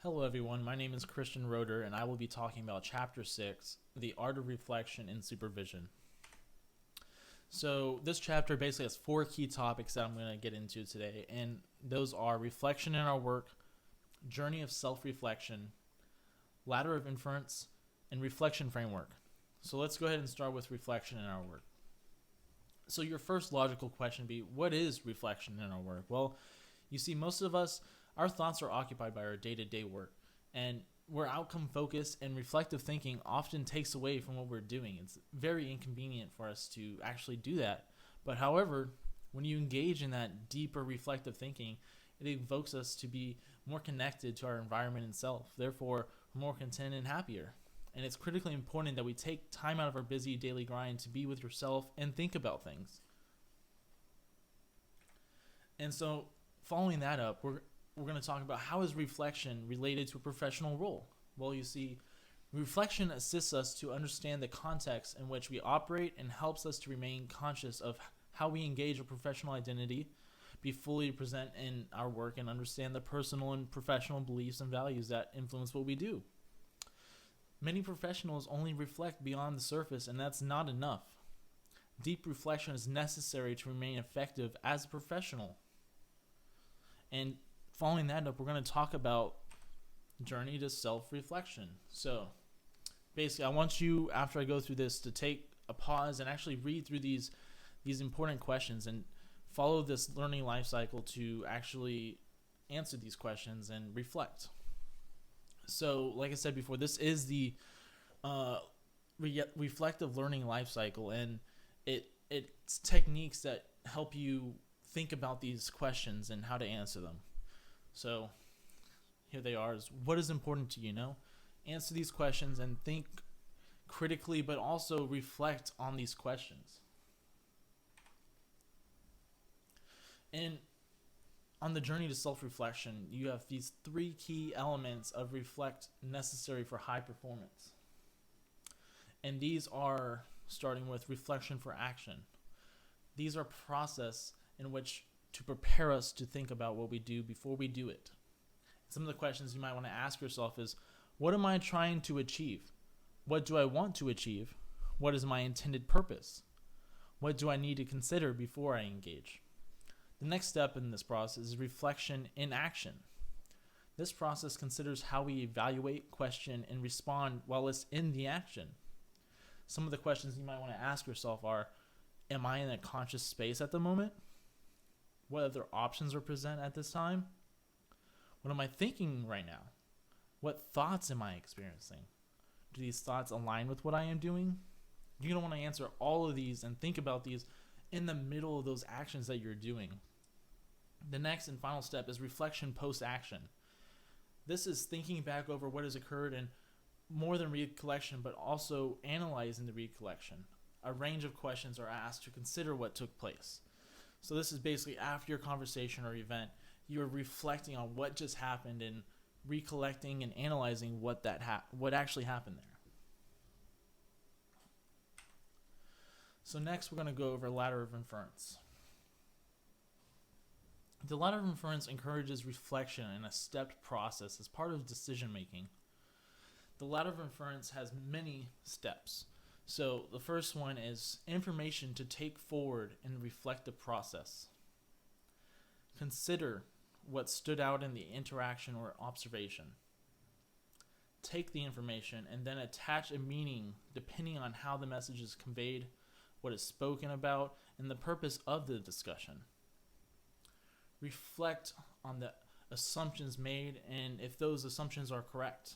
Hello everyone, my name is Christian Roeder and I will be talking about Chapter 6, The Art of Reflection in Supervision. So this chapter basically has four key topics that I'm going to get into today, and those are reflection in our work, journey of self-reflection, ladder of inference, and reflection framework. So let's go ahead and start with reflection in our work. So your first logical question would be, what is reflection in our work? Well, you see, most of us, our thoughts are occupied by our day-to-day work, and we're outcome focused, and reflective thinking often takes away from what we're doing. It's very inconvenient for us to actually do that. But however, when you engage in that deeper reflective thinking, it evokes us to be more connected to our environment and self, therefore more content and happier. And it's critically important that we take time out of our busy daily grind to be with yourself and think about things. And so, following that up, we're going to talk about how is reflection related to a professional role. Well, you see, reflection assists us to understand the context in which we operate and helps us to remain conscious of how we engage a professional identity, be fully present in our work, and understand the personal and professional beliefs and values that influence what we do. Many professionals only reflect beyond the surface, and that's not enough. Deep reflection is necessary to remain effective as a professional. And following that up, we're going to talk about journey to self-reflection. So basically, I want you, after I go through this, to take a pause and actually read through these important questions and follow this learning life cycle to actually answer these questions and reflect. So, like I said before, this is the reflective learning life cycle, and it's techniques that help you think about these questions and how to answer them. So, here they are. What is important to you? Answer these questions and think critically, but also reflect on these questions. And on the journey to self-reflection, you have these three key elements of reflect necessary for high performance. And these are starting with reflection for action. These are process in which to prepare us to think about what we do before we do it. Some of the questions you might want to ask yourself is, what am I trying to achieve? What do I want to achieve? What is my intended purpose? What do I need to consider before I engage? The next step in this process is reflection in action. This process considers how we evaluate, question, and respond while it's in the action. Some of the questions you might want to ask yourself are, am I in a conscious space at the moment? What other options are present at this time? What am I thinking right now? What thoughts am I experiencing? Do these thoughts align with what I am doing? You're going to want to answer all of these and think about these in the middle of those actions that you're doing. The next and final step is reflection post-action. This is thinking back over what has occurred and more than recollection, but also analyzing the recollection. A range of questions are asked to consider what took place. So this is basically after your conversation or event, you're reflecting on what just happened and recollecting and analyzing what actually happened there. So next we're going to go over ladder of inference. The ladder of inference encourages reflection in a stepped process as part of decision making. The ladder of inference has many steps. So the first one is information to take forward and reflect the process. Consider what stood out in the interaction or observation. Take the information and then attach a meaning depending on how the message is conveyed, what is spoken about, and the purpose of the discussion. Reflect on the assumptions made and if those assumptions are correct.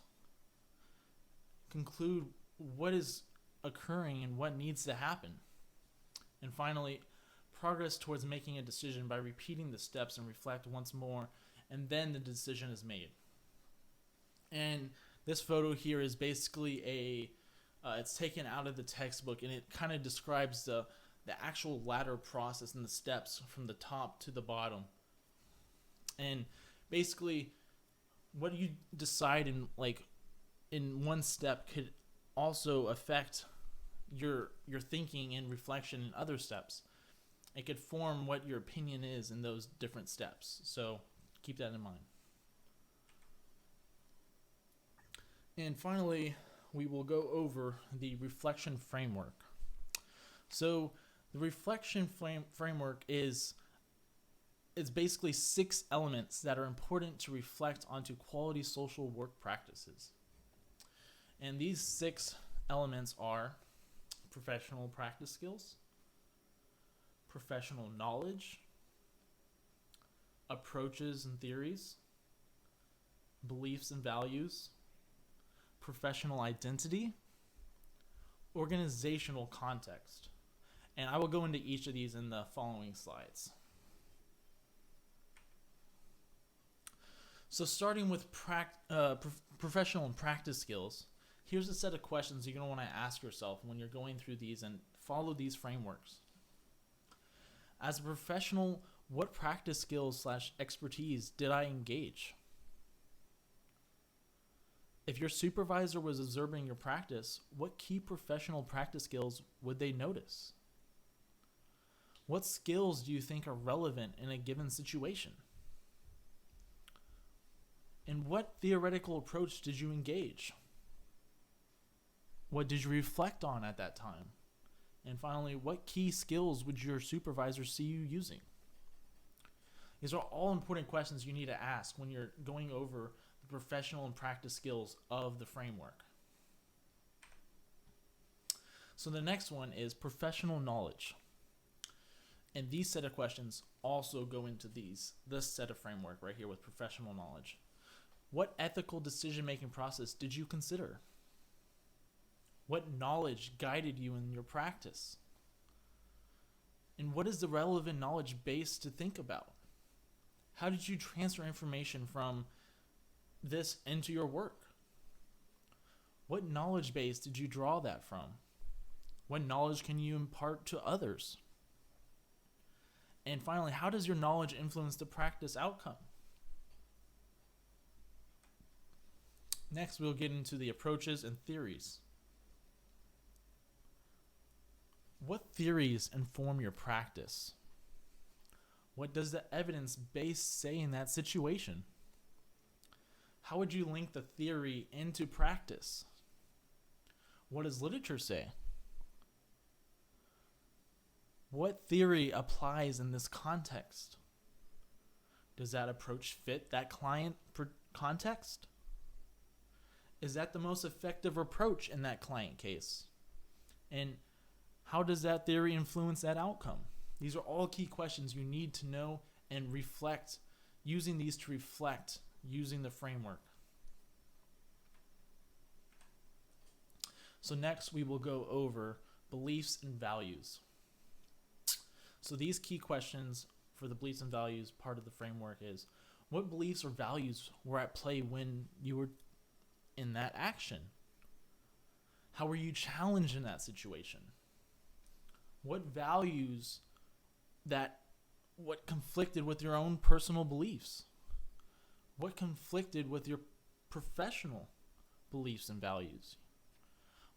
Conclude what is occurring and what needs to happen. And finally, progress towards making a decision by repeating the steps and reflect once more, and then the decision is made. And this photo here is basically it's taken out of the textbook, and it kind of describes the actual ladder process and the steps from the top to the bottom. And basically, what you decide in one step could also affect your thinking and reflection in other steps. It could form what your opinion is in those different steps. So keep that in mind. And finally, we will go over the reflection framework. So the reflection framework is it's basically 6 elements that are important to reflect onto quality social work practices. And these 6 elements are professional practice skills, professional knowledge, approaches and theories, beliefs and values, professional identity, organizational context. And I will go into each of these in the following slides. So starting with professional and practice skills, here's a set of questions you're going to want to ask yourself when you're going through these and follow these frameworks. As a professional, what practice skills / expertise did I engage? If your supervisor was observing your practice, what key professional practice skills would they notice? What skills do you think are relevant in a given situation? In what theoretical approach did you engage? What did you reflect on at that time? And finally, what key skills would your supervisor see you using? These are all important questions you need to ask when you're going over the professional and practice skills of the framework. So the next one is professional knowledge. And these set of questions also go into this set of framework right here with professional knowledge. What ethical decision-making process did you consider? What knowledge guided you in your practice? And what is the relevant knowledge base to think about? How did you transfer information from this into your work? What knowledge base did you draw that from? What knowledge can you impart to others? And finally, how does your knowledge influence the practice outcome? Next, we'll get into the approaches and theories. What theories inform your practice? What does the evidence base say in that situation? How would you link the theory into practice? What does literature say? What theory applies in this context? Does that approach fit that client context? Is that the most effective approach in that client case? And how does that theory influence that outcome? These are all key questions you need to know and reflect, using these to reflect using the framework. So next we will go over beliefs and values. So these key questions for the beliefs and values part of the framework is, what beliefs or values were at play when you were in that action? How were you challenged in that situation? What values what conflicted with your own personal beliefs? What conflicted with your professional beliefs and values?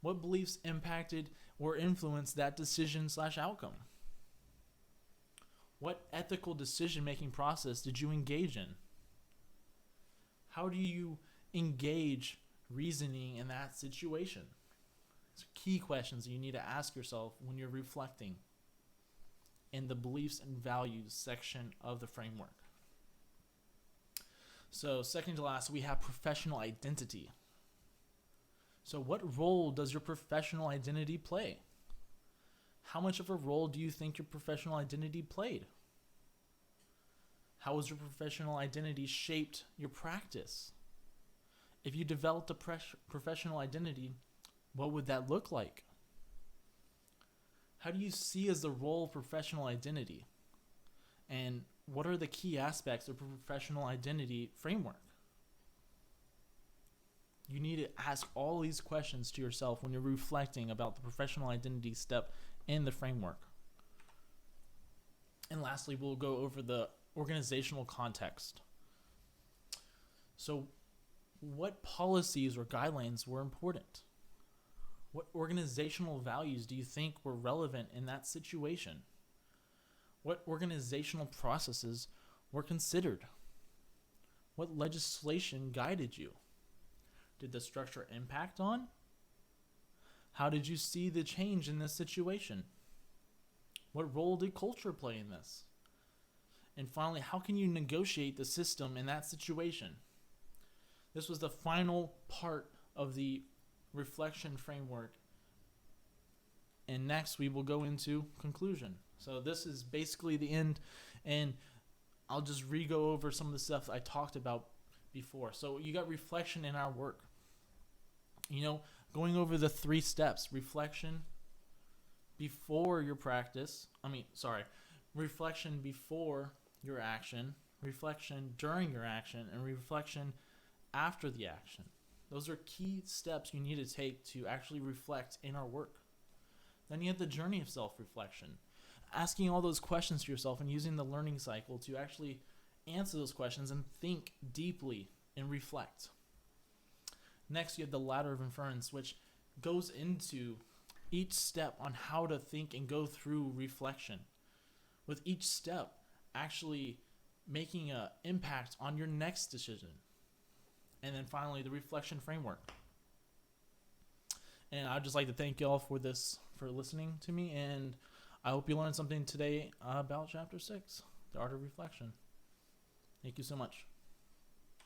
What beliefs impacted or influenced that decision / outcome? What ethical decision-making process did you engage in? How do you engage reasoning in that situation? These are key questions that you need to ask yourself when you're reflecting in the beliefs and values section of the framework. So second to last, we have professional identity. So what role does your professional identity play? How much of a role do you think your professional identity played? How has your professional identity shaped your practice? If you developed a professional identity, what would that look like? How do you see as the role of professional identity? And what are the key aspects of a professional identity framework? You need to ask all these questions to yourself when you're reflecting about the professional identity step in the framework. And lastly, we'll go over the organizational context. So, what policies or guidelines were important? What organizational values do you think were relevant in that situation? What organizational processes were considered? What legislation guided you? did the structure impact on? How did you see the change in this situation? What role did culture play in this? And finally, how can you negotiate the system in that situation? This was the final part of the reflection framework. And next we will go into conclusion. So this is basically the end, and I'll just re-go over some of the stuff I talked about before. So you got reflection in our work. Going over the 3 steps: reflection before your practice. Reflection before your action, reflection during your action, and reflection after the action. Those are key steps you need to take to actually reflect in our work. Then you have the journey of self-reflection, asking all those questions to yourself and using the learning cycle to actually answer those questions and think deeply and reflect. Next, you have the ladder of inference, which goes into each step on how to think and go through reflection, with each step actually making an impact on your next decision. And then finally, the reflection framework. And I'd just like to thank you all for listening to me, and I hope you learned something today about Chapter 6, The Art of Reflection. Thank you so much.